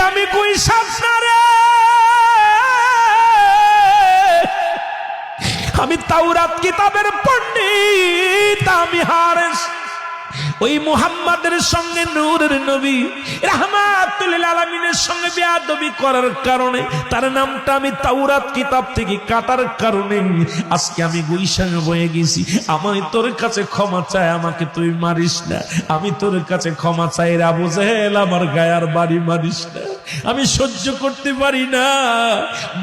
আমি কই সামনে আমি তাওরাত কিতাবের পণ্ডিত আমি হারেস ওই মুহাম্মাদের সঙ্গে নূরের নবী রাহমাতুল লিল আলামিনের সঙ্গে বেয়াদবি করার কারণে তার নামটা আমি তাওরাত কিতাব থেকে কাটার কারণে আজকে আমি গুইশান বয়ে গেছি। আমি তোর কাছে ক্ষমা চাই, আমাকে তুই মারিস না। আমি তোর কাছে ক্ষমা চাই রে আবু জেহেল, আমার গায়ার বাড়ি মারিস না। আমি সহ্য করতে পারি না,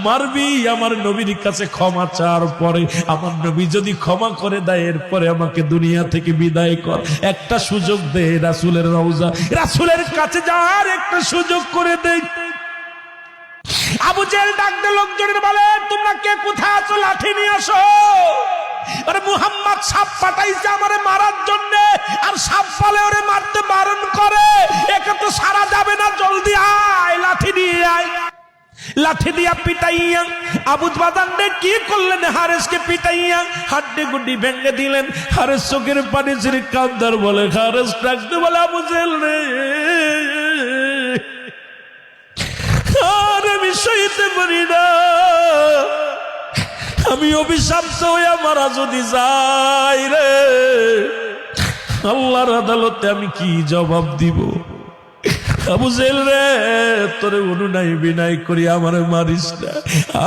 মারবি। আমার নবীর কাছে ক্ষমা চাওয়ার পরে আমার নবী যদি ক্ষমা করে দেয় এরপরে আমাকে দুনিয়া থেকে বিদায় কর। একটা সুযোগ দে, রাসূলের রওজা রাসূলের কাছে যাওয়ার একটা সুযোগ করে দে। আবু জেহেল ডাক দিয়ে লোকজনের বলে, তোমরা কে কোথায় আছো? লাঠি নিয়ে আসো। আরে মুহাম্মদ সাপ পাঠাইছে আমারে মারার জন্য, আর সাপ বলে ওরে মারতে বারণ করে। একে তো সারা যাবে না, জলদি আয়, লাঠি দিয়ে আয়। লাঠি দিয়া পিটাইয়া আবু বাদানরে কি করলেন? হারেসকে পিটাইয়া হাড্ডি গুড্ডি ভেঙে দিলেন। হারেস চোখের পানি ছেড়ে কান্দার বলে, হারেস ডাকতে বলে, আবু জেহেল রে, আর আমি সইতে পারি না। আমি অভিশপ্ত হইয়া মারা যদি যাই রে, আল্লাহর আদালতে আমি কি জবাব দিব? আবু জেহেল রে, তোরে অনুনয় বিনয় করি আমারে মারিস না,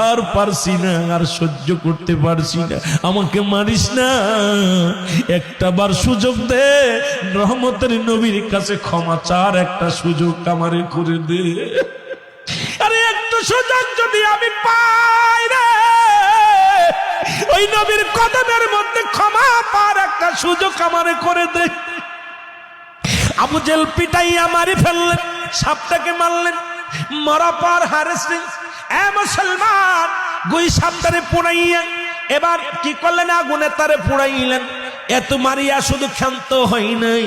আর পারছি না, আর সহ্য করতে পারছি না, আমাকে মারিস না। একটা বার সুযোগ দে, রহমতের নবীর কাছে ক্ষমা চার একটা সুযোগ আমারে করে দে। আরে একটা সুযোগ যদি আমি পাই রে, ওই নবীর কদমের মধ্যে ক্ষমা পার একটা সুযোগ আমারে করে দে। আবু জেহেল পিটাইয়া মারি ফেললেন, সাপটাকে মারলেন। মারা পার হারেস এ মুসলমান গুই সাপটারে পুড়াইয়া এবার কি করলেন? আগুনে তারে পুড়াইলেন। এত মারিয়া শুধু ক্ষান্ত হয় নাই,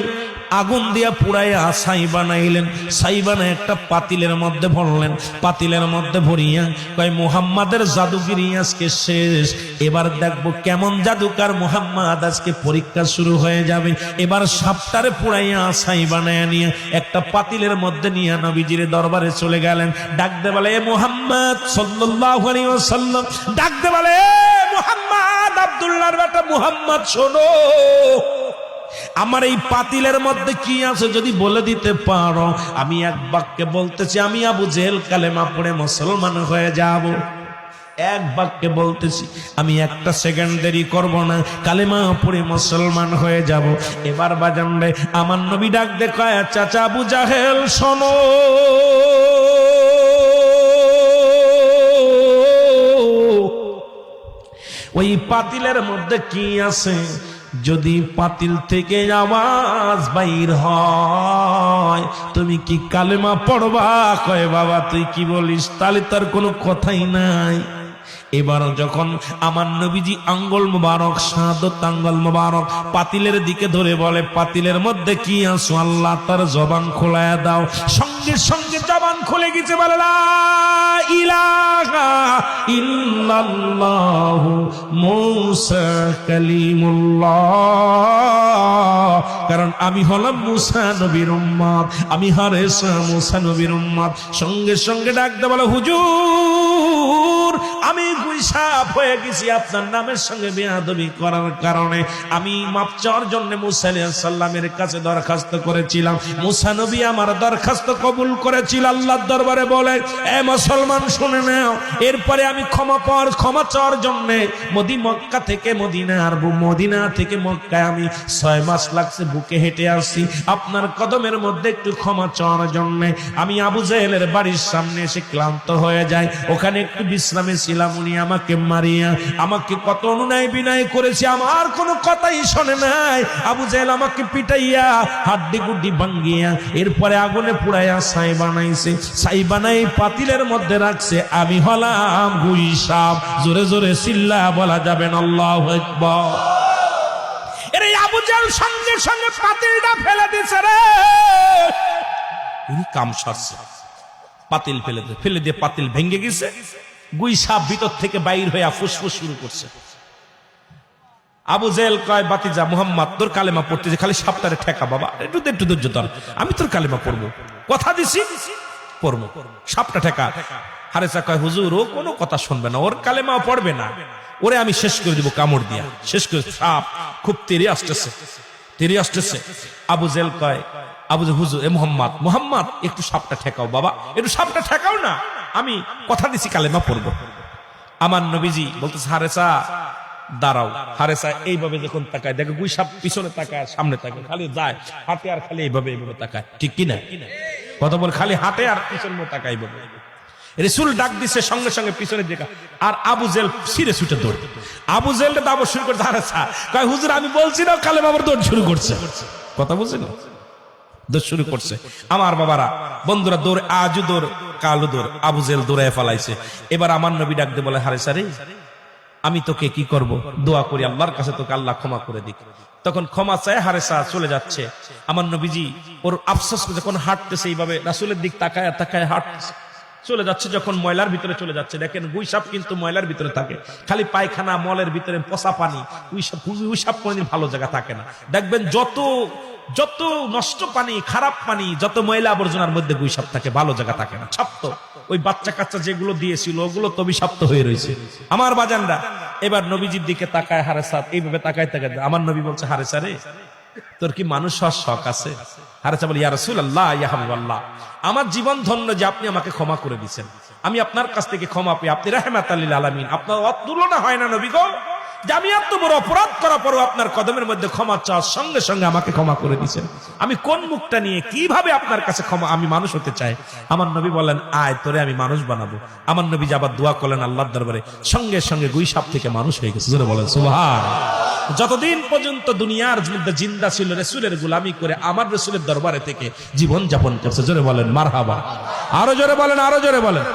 আগুন দিয়া পুড়াইয়া ছাই বানাইলেন। ছাই বানায় একটা পাতিলের মধ্যে ভরলেন। পাতিলের মধ্যে ভরিয়া কয়, মুহাম্মাদের জাদুগিরি আজকে শেষ। এবার দেখবো কেমন জাদুকার মুহাম্মদ, আজকে পরীক্ষা শুরু হয়ে যাবে। এবার সাপটারে পুড়াইয়া ছাই বানাইয়া নিয়ে একটা পাতিলের মধ্যে নিয়ে নবীজির দরবারে চলে গেলেন। ডাকতে বলে, এ মুহাম্মদ সাল্লাল্লাহু আলাইহি ওয়াসাল্লাম, ডাকতে বলে, এ মুহাম্মদ, আব্দুল্লাহর বেটা মুহাম্মদ, শোনো, আমার এই পাতিলের মধ্যে কি আছে যদি বলে দিতে পারো, আমি এক বাক্যে বলতেছি, আমি আবু জেহেল কালেমা পড়ে মুসলমান হয়ে যাব। এক বাক্যে বলতেছি, আমি একটা সেকেন্ড দেরি করব না, কালেমা পড়ে মুসলমান হয়ে যাব। এবার বাজান রে, আমার নবী ডাক দেখায়, চাচা আবু জেহেল শোনো, ওই পাতিলের মধ্যে কি আছে যদি পাতিল থেকে আওয়াজ বাইর হয়, তুমি কি কালেমা পড়বা? কয়, বাবা তুই কি বলিস? তাহলে তার কোনো কথাই নাই। এবার যখন আমার নবীজি আঙ্গুল মুবারক, শাহাদত আঙ্গুল মুবারক পাতিলের দিকে ধরে বলে, পাতিলের মধ্যে কি আছো? আল্লাহ তার জবান খোলায়া দাও। সঙ্গে সঙ্গে জবান খুলে গেছে। বলে, লা ইলাহা ইল্লাল্লাহু মুসা কালিমুল্লাহ। কারণ আমি হলাম মুসা নবীর উম্মত, আমি হারেস মুসা নবীর উম্মত। সঙ্গে সঙ্গে ডাকতে বলে, হুজুর, আমি গুইসাপ হয়ে গেছি আপনার নামের সঙ্গে বেয়াদবি করার কারণে। আমি মাপ চাওয়ার জন্য মুসা আলাইহিস সালামের কাছে দরখাস্ত করেছিলাম। মুসা নবী আমার দরখাস্ত কবুল করেছিল আল্লাহর দরবারে। বলে, এ মুসলমান শুনে নাও, এরপরে আমি ক্ষমা চাওয়ার জন্য মক্কা থেকে মদিনা, আর মদিনা থেকে মক্কায় আমি 6 মাস লাগছে বুকে হেঁটে আসছি আপনার কদমের মধ্যে একটু ক্ষমা চাওয়ার জন্য। আমি আবু জেহেলের বাড়ির সামনে এসে ক্লান্ত হয়ে যাই, ওখানে একটু বিশ্রামে ছিলাম। উনি আমাকে মারিয়া আমাকে কত অনুনয় বিনয় করেছে, আমার কোনো কথাই শোনে নাই। আবু জেহেল আমাকে পিটাইয়া হাড্ডি গুড্ডি ভাঙ্গিয়া এরপরে আগুনে পুড়াইয়া ছাই বানাইছে। ছাই বানাই পাতিলের মধ্যে রাখছে। আমি হলাম গুইসাপ। জোরে জোরে চিল্লা বলা যাবে না আল্লাহু আকবার। এর আবু জেহেল সঙ্গে সঙ্গে পাতিলটা ফেলে দিছে রে। কাম সারছে, পাতিল ফেলে দিয়ে পাতিল ভেঙে গেছে। গুইসাপ ভিতর থেকে বাইর হইয়া ফুসফুস শুরু করছে। আবু জেহেল কয়, বাতিজা মুহাম্মদ, তোর কালেমা পড়তেছে, খালি সাপটারে ঠেকা বাবা, একটু ধৈর্য ধর, আমি তোর কালেমা পড়বো, কথা দিছি। পড়বো, সাপটা ঠেকা। হারেসা কয় হুজুর ও কোনো কথা শুনবে না, ওর কালেমাও পড়বে না, ওরে আমি শেষ করে দিব কামড় দিয়া, শেষ করে। সাপ খুব তেরে আসতেছে। আবু জেল কয়, আবু জেল হুজুর এ মোহাম্মদ, মোহাম্মদ একটু সাপটা ঠেকাও বাবা, একটু সাপটা ঠেকাও না, আমি কথা দিছি কালেমা পড়বো। আমার নবীজি বলতেছে হারেসা দাঁড়াও। হারেসা এইভাবে যখন তাকায় দেখে গুই সাপ পিছনে তাকায় সামনে তাকায়, খালি যায় হাতে আর খালি এইভাবে তাকায়, ঠিক কিনা কথা বল, খালি হাতে আর পিছনে তাকায় এইভাবে। রাসূল ডাক দিছে সঙ্গে সঙ্গে পিছনে দেখা, আর আবু জেল ছিঁড়ে ছুটে দৌড়। আবু জেলটা দাবর শুরু করছে। হারেসা কয় হুজুর আমি বলছি না, কালে বাবার দৌড় শুরু করছে, কথা বলছে না, দৌড় শুরু করছে। আমার বাবারা বন্ধুরা, দৌড় আজও দৌড় কালো দৌড়, আবু জেল দৌড়ায় ফেলাইছে। এবার আমার নবী ডাক দিয়ে বলে হারেসা রে, আমি তোকে কি করব, দোয়া করি আল্লাহর কাছে তোকে আল্লাহ ক্ষমা করে দিক। তখন ক্ষমা চায় হারেসা চলে যাচ্ছে। আমার নবীজি ওর আফসোস যখন হাঁটতেছে এইভাবে রাসূলের দিক তাকায় তাকায় হাঁটতেছে, চলে যাচ্ছে। যখন ময়লার ভিতরে চলে যাচ্ছে, দেখেন গুই সাপ কিন্তু ময়লার ভিতরে থাকে, খালি পায়খানা মলের ভিতরে পচা পানি। গুই সাপ কোনদিন ভালো জায়গা থাকে না, দেখবেন যত নষ্ট পানি, খারাপ পানি, যত ময়লা আবর্জনার মধ্যে গুই সাপ থাকে, ভালো জায়গা থাকে না। ছাপ্ত ওই বাচ্চা কাচ্চা যেগুলো দিয়েছিল ওগুলো তো বিষাক্ত হয়ে রয়েছে। আমার বাজানরা এবার নবীজির দিকে তাকায় হারেসা, এইভাবে তাকায় আমার নবী বলছে হারেসা রে, তোর কি মানুষ হওয়ার শখ আছে? হারেসা বলে ইয়া রাসূলুল্লাহ, ইয়া হাবিবাল্লাহ, আমার জীবন ধন্য যে আপনি আমাকে ক্ষমা করে দিয়েছেন, আমি আপনার কাছ থেকে ক্ষমা পেয়ে, আপনি রাহমাতাল লিল আলামিন, আপনার তুলনা হয় না নবী গো, যে আমি এত বড় অপরাধ করার পরও আপনার কদমের মধ্যে ক্ষমা চাওয়ার সঙ্গে সঙ্গে আমাকে ক্ষমা করে দিয়েছেন। আমি কোন মুখটা নিয়ে কিভাবে আপনার কাছে ক্ষমা, আমি মানুষ হতে চাই। আমার নবী বলেন আয় তোরে আমি মানুষ বানাবো। আমার নবী আবার দোয়া করলেন আল্লাহর দরবারে, সঙ্গে সঙ্গে গুই সাপ থেকে মানুষ হয়ে গেছে। জোরে বলেন সুবহান। যতদিন পর্যন্ত দুনিয়ার মধ্যে জিন্দা ছিল, রাসূলের গোলামি করে আমার রাসূলের দরবারে থেকে জীবন যাপন করছে। জোরে বলেন মারহাবা, আরো জোরে বলেন, আরো জোরে বলেন।